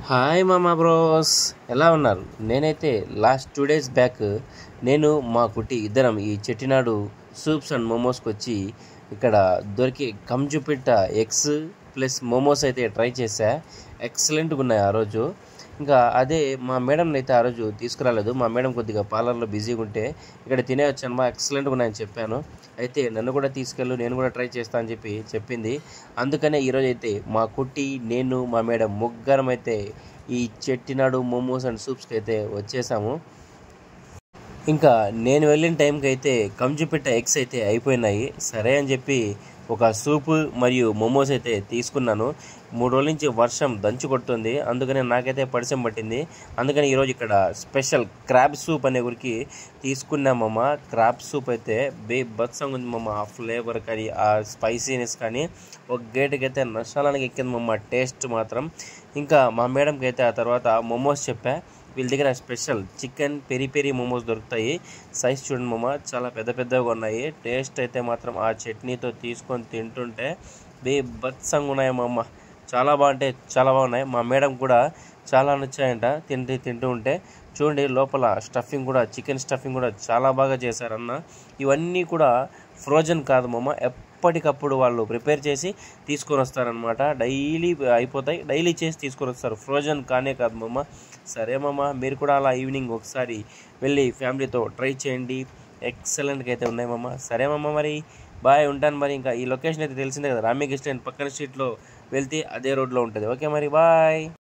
Hi మామా bros, ఎలా ఉన్నారు? నేనైతే లాస్ట్ 2 days బ్యాక్ నేను మా కుట్టి ఇద్దరం ఈ చెట్టినాడు సూప్స్ అండ్ మోమోస్కి వచ్చి ఇక్కడ దొరికి కంజుపిట్ట ఎగ్స్ ప్లస్ మోమోస్ అయితే ట్రై చేశా. ఎక్సలెంట్గా ఉన్నాయి ఆ రోజు. ఇంకా అదే మా మేడంని అయితే ఆ రోజు తీసుకురాలేదు. మా మేడం కొద్దిగా పార్లర్లో బిజీగా ఉంటే ఇక్కడ తినే వచ్చాను, ఎక్సలెంట్గా ఉన్నాయని చెప్పాను. అయితే నన్ను కూడా తీసుకెళ్ళు, నేను కూడా ట్రై చేస్తా అని చెప్పింది. అందుకనే ఈరోజు అయితే మా కుట్టి, నేను, మా మేడం ముగ్గురం అయితే ఈ చెట్టినాడు మోమోస్ అండ్ సూప్స్కి అయితే వచ్చేసాము. ఇంకా నేను వెళ్ళిన టైంకి అయితే కంజుపిట్ట ఎగ్స్ అయితే అయిపోయినాయి. సరే అని చెప్పి ఒక సూపు మరియు మోమోస్ అయితే తీసుకున్నాను. 3 రోజుల నుంచి వర్షం దంచు కొడుతుంది, అందుకని నాకైతే పరిచయం పట్టింది. అందుకని ఈరోజు ఇక్కడ స్పెషల్ క్రాబ్ సూప్ అనే గురికి తీసుకున్నామమ్మ. క్రాబ్ సూప్ అయితే బత్సంగా ఉంది మమ్మ. ఆ ఫ్లేవర్ కానీ ఆ స్పైసీనెస్ కానీ ఒక గేటుకి అయితే నష్టాలానికి ఎక్కింది మమ్మ. టేస్ట్ మాత్రం. ఇంకా మా మేడంకి అయితే ఆ తర్వాత మోమోస్ చెప్పా. వీళ్ళ దగ్గర special chicken peri peri momos దొరుకుతాయి. సైజ్ చూడండి మమ్మ, చాలా పెద్ద పెద్దగా ఉన్నాయి. టేస్ట్ అయితే మాత్రం ఆ చట్నీతో తీసుకొని తింటుంటే బీభత్సంగా ఉన్నాయి మమ్మ. చాలా బాగుంటాయి, చాలా బాగున్నాయి. మా మేడం కూడా చాలా నచ్చాయంట తింటూ ఉంటే. చూడండి లోపల స్టఫింగ్ కూడా, చికెన్ స్టఫింగ్ కూడా చాలా బాగా చేశారన్న. ఇవన్నీ కూడా ఫ్రోజన్ కాదు మమ్మ, ఎప్పటికప్పుడు వాళ్ళు ప్రిపేర్ చేసి తీసుకొని వస్తారనమాట. డైలీ అయిపోతాయి, డైలీ చేసి తీసుకొని వస్తారు. ఫ్రోజన్ కానే కాదు మమ్మ. సరే మమ్మ, మీరు కూడా అలా ఈవినింగ్ ఒకసారి వెళ్ళి ఫ్యామిలీతో ట్రై చేయండి. ఎక్సలెంట్గా అయితే ఉన్నాయి మమ్మ. సరే మమ్మ, మరి బాయ్, ఉంటాను. మరి ఇంకా ఈ లొకేషన్ అయితే తెలిసిందే కదా, రామ్య గెస్ట్ అండ్ పక్కన స్ట్రీట్లో వెళ్తే అదే రోడ్లో ఉంటుంది. ఓకే మరి బాయ్.